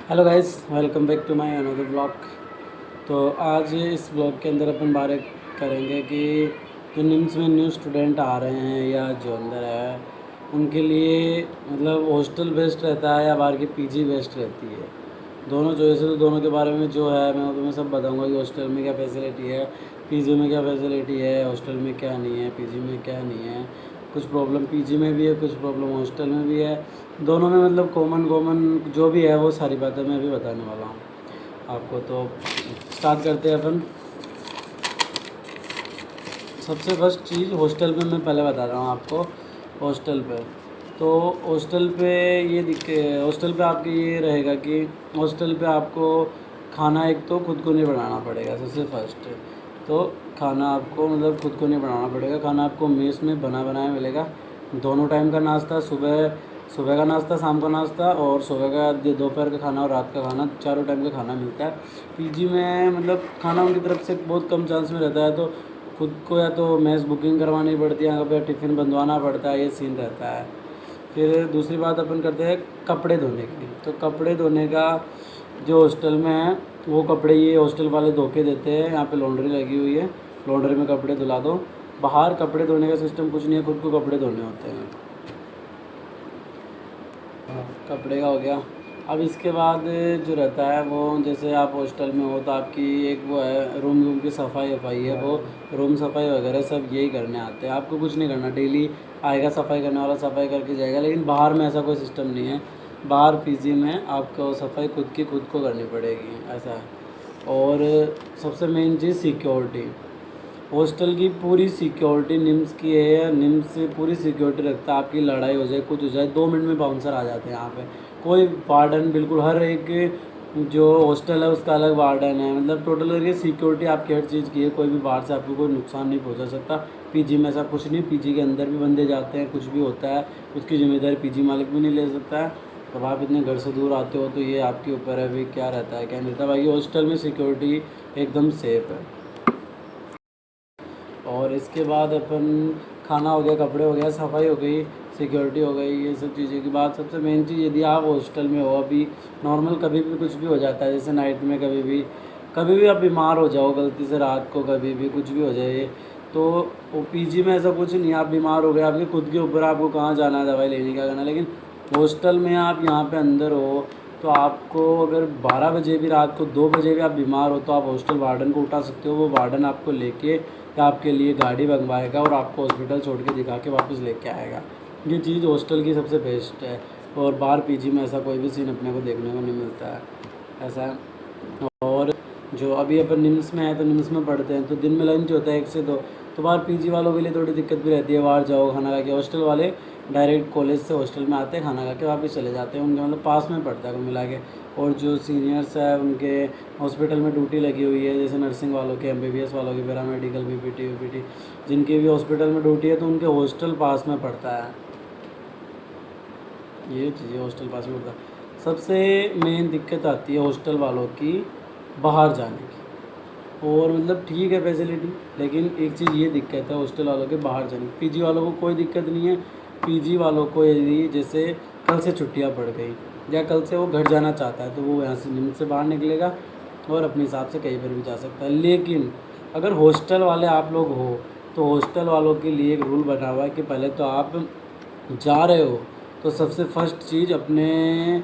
Hello guys, welcome back to my another blog. तो आज इस ब्लॉग के अंदर अपन बात करेंगे कि जो निम्स में न्यू स्टूडेंट आ रहे हैं या जो अंदर है उनके लिए मतलब हॉस्टल बेस्ट रहता है या बाहर की पीजी बेस्ट रहती है। दोनों चॉइस है, तो दोनों के बारे में जो है मैं तुम्हें सब बताऊंगा कि हॉस्टल में क्या फैसिलिटी है, पीजी में क्या फैसिलिटी है, हॉस्टल में क्या नहीं है, पीजी में क्या नहीं है। कुछ प्रॉब्लम पीजी में भी है, कुछ प्रॉब्लम हॉस्टल में भी है। दोनों में मतलब कॉमन कॉमन जो भी है वो सारी बातें मैं भी बताने वाला हूँ आपको। तो स्टार्ट करते हैं अपन। सबसे फर्स्ट चीज़ हॉस्टल में मैं पहले बता रहा हूँ आपको। हॉस्टल पे तो हॉस्टल पे हॉस्टल पे आपके ये रहेगा कि हॉस्टल पे आपको खाना एक तो खुद को नहीं बनाना पड़ेगा सबसे फर्स्ट। तो खाना आपको मतलब खुद को नहीं बनाना पड़ेगा, खाना आपको मेस में बना बनाया मिलेगा। दोनों टाइम का नाश्ता, सुबह सुबह का नाश्ता, शाम का नाश्ता और सुबह का दोपहर का खाना और रात का खाना, चारों टाइम का खाना मिलता है। पीजी में मतलब खाना उनकी तरफ से बहुत कम चांस में रहता है, तो खुद को या तो मेस बुकिंग करवानी पड़ती है, यहाँ पे टिफ़िन बंधवाना पड़ता है, ये सीन रहता है। फिर दूसरी बात अपन करते हैं कपड़े धोने की। तो कपड़े धोने का जो हॉस्टल में है वो कपड़े ये हॉस्टल वाले धो के देते हैं। यहाँ पे लॉन्ड्री लगी हुई है, लॉन्ड्री में कपड़े धुला दो। बाहर कपड़े धोने का सिस्टम कुछ नहीं है, खुद को कपड़े धोने होते हैं। कपड़े का हो गया। अब इसके बाद जो रहता है वो, जैसे आप हॉस्टल में हो तो आपकी एक वो है रूम की सफाई वफाई है, वो रूम सफाई वगैरह सब यही करने आते हैं। आपको कुछ नहीं करना, डेली आएगा सफाई करने वाला सफाई करके जाएगा। लेकिन बाहर में ऐसा कोई सिस्टम नहीं है। बाहर पीजी में आपको सफाई खुद को करनी पड़ेगी, ऐसा है। और सबसे मेन चीज़ सिक्योरिटी। हॉस्टल की पूरी सिक्योरिटी निम्स की है, निम्स से पूरी सिक्योरिटी रखता है। आपकी लड़ाई हो जाए, कुछ हो जाए, 2 मिनट में बाउंसर आ जाते हैं यहाँ पे। कोई वार्डन, बिल्कुल हर एक जो हॉस्टल है उसका अलग वार्डन है। मतलब टोटल करके सिक्योरिटी आपकी हर चीज़ की है, कोई भी बाहर से आपको कोई नुकसान नहीं पहुँचा सकता। पीजी में ऐसा कुछ नहीं, पीजी के अंदर भी बंदे जाते हैं, कुछ भी होता है उसकी जिम्मेदारी पीजी मालिक भी नहीं ले सकता है। अब आप इतने घर से दूर आते हो तो ये आपके ऊपर है भी क्या रहता है क्या नहीं रहता। बाकी हॉस्टल में सिक्योरिटी एकदम सेफ़ है। और इसके बाद अपन खाना हो गया, कपड़े हो गया, सफाई हो गई, सिक्योरिटी हो गई, ये सब चीज़ों की बात। सबसे मेन चीज़, यदि आप हॉस्टल में हो अभी नॉर्मल कभी भी कुछ भी हो जाता है, जैसे नाइट में कभी भी आप बीमार हो जाओ गलती से रात को, कभी भी कुछ भी हो जाए, तो वो पीजी में ऐसा कुछ नहीं। आप बीमार हो गए, आपके खुद के ऊपर, आपको कहाँ जाना है दवाई लेने क्या करना है। लेकिन हॉस्टल में आप यहाँ पे अंदर हो तो आपको अगर 12 बजे भी, रात को 2 बजे भी आप बीमार हो तो आप हॉस्टल वार्डन को उठा सकते हो। वो वार्डन आपको लेके या आपके लिए गाड़ी मंगवाएगा और आपको हॉस्पिटल छोड़ के दिखा के वापस लेके आएगा। ये चीज़ हॉस्टल की सबसे बेस्ट है। और बाहर पीजी में ऐसा कोई भी सीन अपने को देखने को नहीं मिलता है, ऐसा है। और जो अभी अपन निम्स में है तो निम्स में पढ़ते हैं तो दिन में लंच होता है 1 से 2। तो बाहर पीजी वालों के लिए थोड़ी दिक्कत भी रहती है, बाहर जाओ खाना खा के। हॉस्टल वाले डायरेक्ट कॉलेज से हॉस्टल में आते हैं, खाना खा के वापस चले जाते हैं। उनके मतलब पास में पड़ता है कुल मिला के। और जो सीनियर्स है उनके हॉस्पिटल में ड्यूटी लगी हुई है, जैसे नर्सिंग वालों के, एमबीबीएस वालों की, पैरामेडिकल, बीपीटी वीपीटी, जिनके भी हॉस्पिटल में ड्यूटी है तो उनके हॉस्टल पास में पड़ता है। ये चीज़ें हॉस्टल पास में पड़ता है। सबसे मेन दिक्कत आती है हॉस्टल वालों की बाहर जाने की। और मतलब ठीक है फैसिलिटी, लेकिन एक चीज़ ये दिक्कत है हॉस्टल वालों के बाहर जाने की। पीजी वालों को कोई दिक्कत नहीं है। पीजी वालों को यदि जैसे कल से छुट्टियां पड़ गई या कल से वो घर जाना चाहता है तो वो यहाँ से निम्न से बाहर निकलेगा और अपने हिसाब से कहीं पर भी जा सकता है। लेकिन अगर हॉस्टल वाले आप लोग हो तो हॉस्टल वालों के लिए एक रूल बना हुआ है कि पहले तो आप जा रहे हो तो सबसे फर्स्ट चीज़ अपने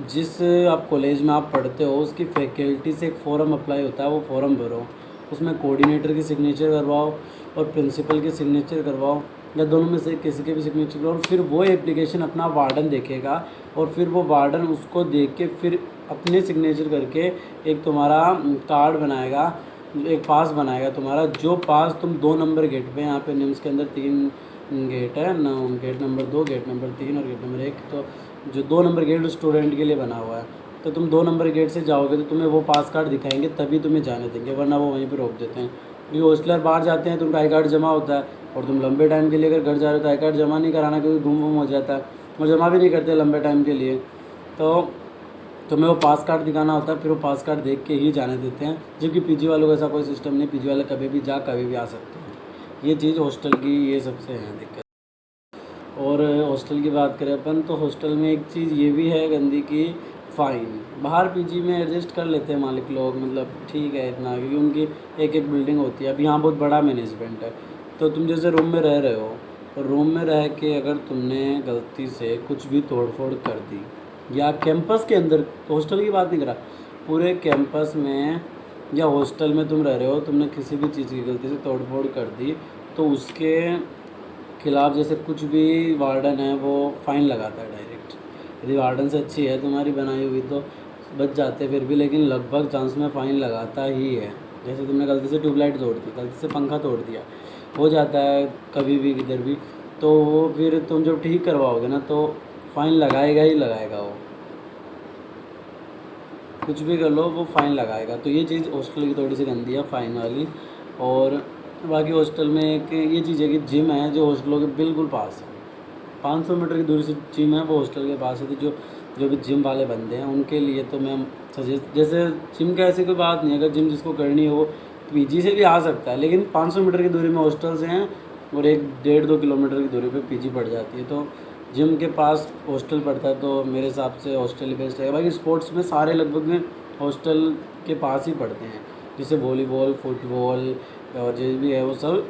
जिस आप कॉलेज में आप पढ़ते हो उसकी फैकल्टी से एक फ़ॉर्म अप्लाई होता है, वो फ़ॉर्म भरो। उसमें कोऑर्डिनेटर की सिग्नेचर करवाओ और प्रिंसिपल की सिग्नेचर करवाओ, या दोनों में से किसी के भी सिग्नेचर करो। और फिर वो एप्लीकेशन अपना वार्डन देखेगा और फिर वो वार्डन उसको देख के फिर अपने सिग्नेचर करके एक तुम्हारा कार्ड बनाएगा, एक पास बनाएगा तुम्हारा। जो पास तुम 2 नंबर गेट पे, यहाँ पे निम्स के अंदर 3 गेट है ना, गेट नंबर 2, गेट नंबर 3 और गेट नंबर 1। तो जो 2 नंबर गेट स्टूडेंट के लिए बना हुआ है, तो तुम 2 नंबर गेट से जाओगे तो तुम्हें वो पास कार्ड दिखाएंगे तभी तुम्हें जाने देंगे, वरना वो वहीं पे रोक देते हैं। क्योंकि हॉस्टलर बाहर जाते हैं तो उनका आई कार्ड जमा होता है और तुम लंबे टाइम के लिए अगर घर जा रहे हो तो आई कार्ड जमा नहीं कराना, क्योंकि गुम हो जाता है और जमा भी नहीं करते लंबे टाइम के लिए। तो तुम्हें वो पास कार्ड दिखाना होता है, फिर वो पास कार्ड देख के ही जाने देते हैं। जबकि पीजी वालों का ऐसा कोई सिस्टम नहीं, पीजी वाले कभी भी कभी भी आ सकते हैं। ये चीज़ हॉस्टल की ये सबसे है दिक्कत। और हॉस्टल की बात करें अपन तो हॉस्टल में एक चीज़ ये भी है गंदी की फ़ाइन। बाहर पीजी में एडजस्ट कर लेते हैं मालिक लोग, मतलब ठीक है इतना, क्योंकि उनकी एक एक बिल्डिंग होती है। अब यहाँ बहुत बड़ा मैनेजमेंट है, तो तुम जैसे रूम में रह रहे हो, और रूम में रह के अगर तुमने गलती से कुछ भी तोड़ फोड़ कर दी, या कैंपस के अंदर, हॉस्टल की बात नहीं करा, पूरे कैंपस में या हॉस्टल में तुम रह रहे हो, तुमने किसी भी चीज़ की गलती से तोड़ फोड़ कर दी, तो उसके खिलाफ़ जैसे कुछ भी वार्डन है वो फ़ाइन लगाता है डायरेक्ट। यदि वार्डन से अच्छी है तुम्हारी बनाई हुई तो बच जाते फिर भी, लेकिन लगभग चांस में फ़ाइन लगाता ही है। जैसे तुमने गलती से ट्यूबलाइट तोड़ दी, गलती से पंखा तोड़ दिया, हो जाता है कभी भी किधर भी, तो वो फिर तुम जब ठीक करवाओगे ना तो फ़ाइन लगाएगा ही लगाएगा। वो कुछ भी कर लो वो फ़ाइन लगाएगा। तो ये चीज़ हॉस्टल की थोड़ी सी गंदी है, फ़ाइन वाली। और बाकी हॉस्टल में एक ये चीज़ है कि जिम है जो हॉस्टलों के बिल्कुल पास है, 500 मीटर की दूरी से जिम है, वो हॉस्टल के पास है। तो जो भी जिम वाले बंदे हैं उनके लिए तो मैं सजेस्ट, जैसे जिम का ऐसी कोई बात नहीं है, अगर जिम जिसको करनी हो वो पीजी से भी आ सकता है, लेकिन 500 मीटर की दूरी में हॉस्टल्स हैं और 1-1.5-2 किलोमीटर की दूरी पे पीजी पड़ जाती है। तो जिम के पास हॉस्टल पड़ता है, तो मेरे हिसाब से हॉस्टल ही बेस्ट है। बाकी स्पोर्ट्स में सारे लगभग में हॉस्टल के पास ही पड़ते हैं, जैसे वॉलीबॉल, फुटबॉल और जो भी है वो सब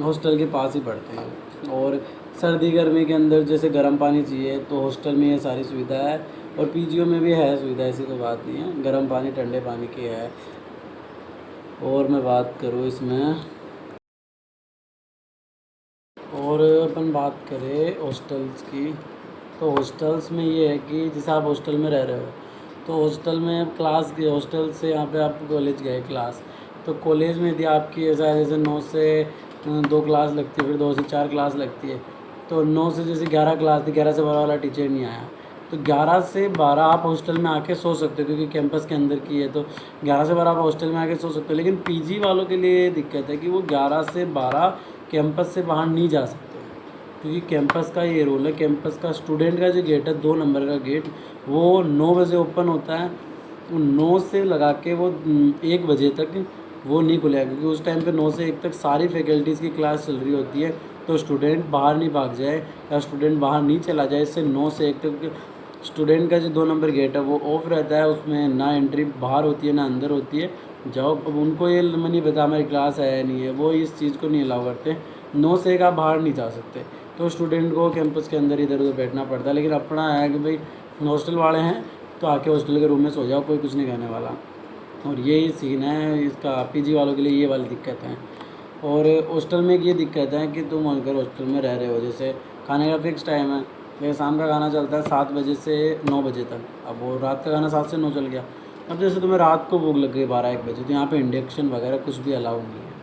हॉस्टल के पास ही पड़ते हैं। और सर्दी गर्मी के अंदर जैसे गर्म पानी चाहिए तो हॉस्टल में ये सारी सुविधा है, और पीजीओ में भी है सुविधा, ऐसी कोई बात नहीं है, गर्म पानी ठंडे पानी की है। और मैं बात करूँ इसमें, और अपन बात करें हॉस्टल्स की, तो हॉस्टल्स में ये है कि जैसे आप हॉस्टल में रह रहे हो, तो हॉस्टल में क्लास के हॉस्टल से यहाँ पे आप कॉलेज गए क्लास, तो कॉलेज में यदि आपकी ऐसा जैसे 9 से 2 क्लास लगती है, फिर 2 से 4 क्लास लगती है, तो 9 से जैसे 11 क्लास थी, 11 से 12 वाला टीचर नहीं आया, तो 11 से 12 आप हॉस्टल में आके सो सकते हो, क्योंकि कैंपस के अंदर की है, तो 11 से 12 आप हॉस्टल में आके सो सकते हो। लेकिन पीजी वालों के लिए ये दिक्कत है कि वो 11 से 12 कैंपस से बाहर नहीं जा सकते, क्योंकि कैंपस का ये रूल है। कैंपस का स्टूडेंट का जो गेट है, 2 नंबर का गेट, वो 9 बजे ओपन होता है, वो 9 से लगा के वो 1 बजे तक वो नहीं खुलेगा, क्योंकि उस टाइम पे 9 से 1 तक सारी फैकल्टीज़ की क्लास चल रही होती है, तो स्टूडेंट बाहर नहीं भाग जाए या स्टूडेंट बाहर नहीं चला जाए। इससे 9 से 1 तक स्टूडेंट का जो 2 नंबर गेट है वो ऑफ रहता है, उसमें ना एंट्री बाहर होती है ना अंदर होती है। जाओ, अब उनको ये नहीं पता हमारी क्लास है या नहीं है, वो इस चीज़ को नहीं अलाउ करते। 9 से 1 आप बाहर नहीं जा सकते, तो स्टूडेंट को कैंपस के अंदर इधर उधर बैठना पड़ता है। लेकिन अपना है कि भाई हॉस्टल वाले हैं तो आके हॉस्टल के रूम में सो जाओ, कोई कुछ नहीं कहने वाला। और यही सीन है इसका, पीजी वालों के लिए ये वाली दिक्कत है। और हॉस्टल में एक ये दिक्कत है कि तुम अगर हॉस्टल में रह रहे हो, जैसे खाने का फ़िक्स टाइम है, जैसे शाम का खाना चलता है 7 बजे से 9 बजे तक, अब वो रात का खाना 7 से 9 चल गया। अब जैसे तुम्हें रात को भूख लग गई 12-1 बजे, तो यहाँ पे इंडक्शन वगैरह कुछ भी अलाउ नहीं है।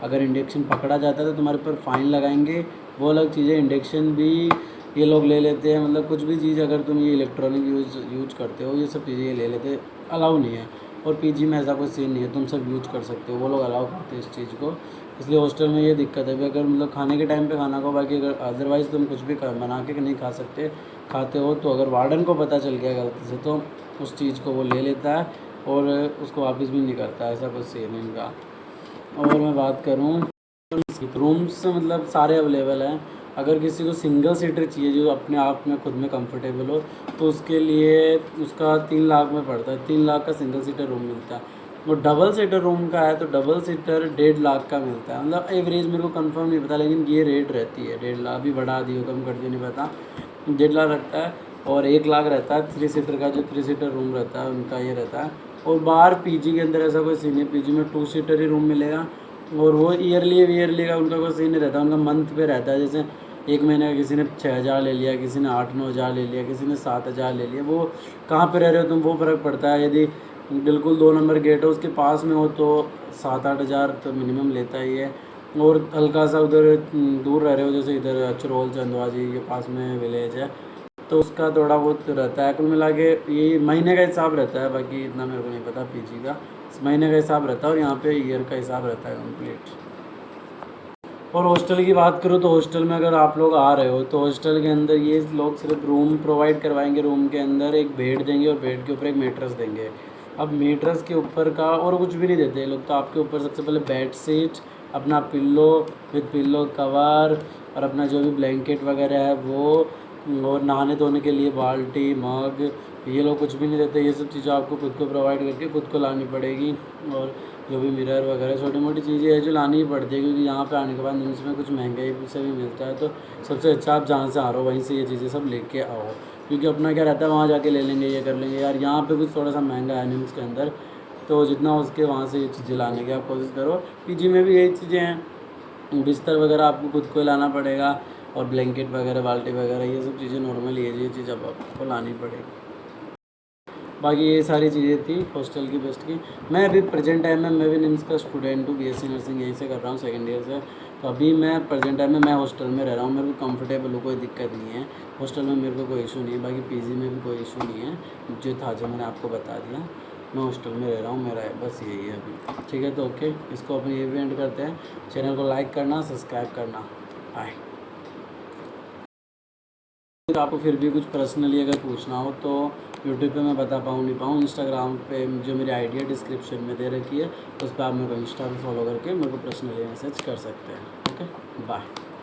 अगर इंडक्शन पकड़ा जाता है तो तुम्हारे पर फ़ाइन लगाएंगे, वो अलग चीज़ है। इंडक्शन भी ये लोग ले लेते हैं, मतलब कुछ भी चीज़ अगर तुम ये इलेक्ट्रॉनिक यूज करते हो, ये सब चीज़ें ये ले लेते हैं, अलाउ नहीं है। और पीजी में ऐसा कोई सीन नहीं है, तुम सब यूज कर सकते हो, वो लोग अलाउ करते हैं इस चीज़ को। इसलिए हॉस्टल में ये दिक्कत है कि अगर मतलब खाने के टाइम पे खाना खाओ, बाकी अगर अदरवाइज़ तुम कुछ भी बना के नहीं खा सकते, खाते हो तो अगर वार्डन को पता चल गया गलती से, तो उस चीज़ को वो ले लेता है और उसको वापस भी नहीं करता। ऐसा कुछ सीन है इनका। और मैं बात करूँ, रूम्स मतलब सारे अवेलेबल हैं। अगर किसी को सिंगल सीटर चाहिए जो अपने आप में खुद में कंफर्टेबल हो, तो उसके लिए उसका 3 लाख में पड़ता है। 3 लाख का सिंगल सीटर रूम मिलता है। और डबल सीटर रूम का है तो डबल सीटर 1.5 लाख का मिलता है। मतलब एवरेज मेरे को कंफर्म नहीं पता, लेकिन ये रेट रहती है 1.5 लाख। अभी बढ़ा दी हो कम कर दी नहीं पता, 1.5 लाख रहता है। और 1 लाख रहता है 3 सीटर का, जो 3 सीटर रूम रहता है उनका ये रहता है। और बाहर पीजी के अंदर ऐसा कोई सीन है, पीजी में 2 सीटर ही रूम मिलेगा। और वो ईयरली का उनका कोई सीन नहीं रहता, उनका मंथ पे रहता है। जैसे एक महीने का किसी ने 6,000 ले लिया, किसी ने 8-9 हज़ार ले लिया, किसी ने 7,000 ले लिया। वो कहाँ पे रह रहे हो तुम, वो फ़र्क पड़ता है। यदि बिल्कुल 2 नंबर गेट है उसके पास में हो तो 7-8 हज़ार तो मिनिमम लेता ही है। और हल्का सा उधर दूर रह रहे हो, जैसे इधर अचरोल चंदवा जी के पास में विलेज है, तो उसका थोड़ा बहुत रहता है। कुल मिला के ये महीने का हिसाब रहता है, बाकी इतना मेरे को नहीं पता पीजी का। महीने का हिसाब रहता है और यहाँ पे ईयर का हिसाब रहता है कंप्लीट। और हॉस्टल की बात करूँ तो हॉस्टल में अगर आप लोग आ रहे हो तो हॉस्टल के अंदर ये लोग सिर्फ रूम प्रोवाइड करवाएंगे। रूम के अंदर एक बेड देंगे और बेड के ऊपर एक मेट्रेस देंगे। अब मेट्रेस के ऊपर का और कुछ भी नहीं देते ये लोग, तो आपके ऊपर सबसे पहले बेड शीट, अपना पिल्लो विद पिल्लो कवर और अपना जो भी ब्लैंकेट वगैरह है वो, और नहाने धोने के लिए बाल्टी मग ये लोग कुछ भी नहीं देते। ये सब चीज़ें आपको खुद को प्रोवाइड करके खुद को लानी पड़ेगी। और जो भी मिरर वगैरह छोटी मोटी चीज़ें हैं जो लानी ही पड़ती है, क्योंकि यहाँ पे आने के बाद निम्स में कुछ महंगाई से भी मिलता है। तो सबसे अच्छा आप जहाँ से आ रहे हो वहीं से ये चीज़ें सब लेके आओ, क्योंकि अपना क्या रहता है वहाँ जाके ले लेंगे, ये कर लेंगे यार। यहाँ पे कुछ थोड़ा सा महंगा है निम्स के अंदर, तो जितना हो सके वहाँ से ये चीज़ें लाने की आप कोशिश करो। पीजी में भी यही चीज़ें हैं, बिस्तर वगैरह आपको खुद को लाना पड़ेगा, और ब्लैंकेट वगैरह बाल्टी वगैरह ये सब चीज़ें नॉर्मल ये चीज़ अब आपको लानी पड़ेगी। बाकी ये सारी चीज़ें थी हॉस्टल की बेस्ट की। मैं अभी प्रेजेंट टाइम में मैं भी निम्स का स्टूडेंट हूँ, बीएससी नर्सिंग यहीं से कर रहा हूँ सेकंड ईयर से। तो अभी मैं प्रेजेंट टाइम में मैं हॉस्टल में रह रहा हूँ, मेरे को कंफर्टेबल हूँ, कोई दिक्कत नहीं है हॉस्टल में, मेरे को कोई इशू नहीं है। बाकी पीजी में भी कोई इशू नहीं है, जो था जो मैंने आपको बता दिया। मैं हॉस्टल में रह रहा हूँ, मेरा बस यही है अभी। ठीक है, तो ओके, इसको अपनी ये भी एंड करते हैं। चैनल को लाइक करना, सब्सक्राइब करना, बाय। आपको फिर भी कुछ पर्सनली अगर पूछना हो तो यूट्यूब पे मैं बता पाऊँ नहीं पाऊँ, इंस्टाग्राम पे जो मेरी आईडी है डिस्क्रिप्शन में दे रखी है, उस पर आप मेरे को इंस्टा पे फॉलो करके मेरे को पर्सनली मैसेज कर सकते हैं। Okay, bye.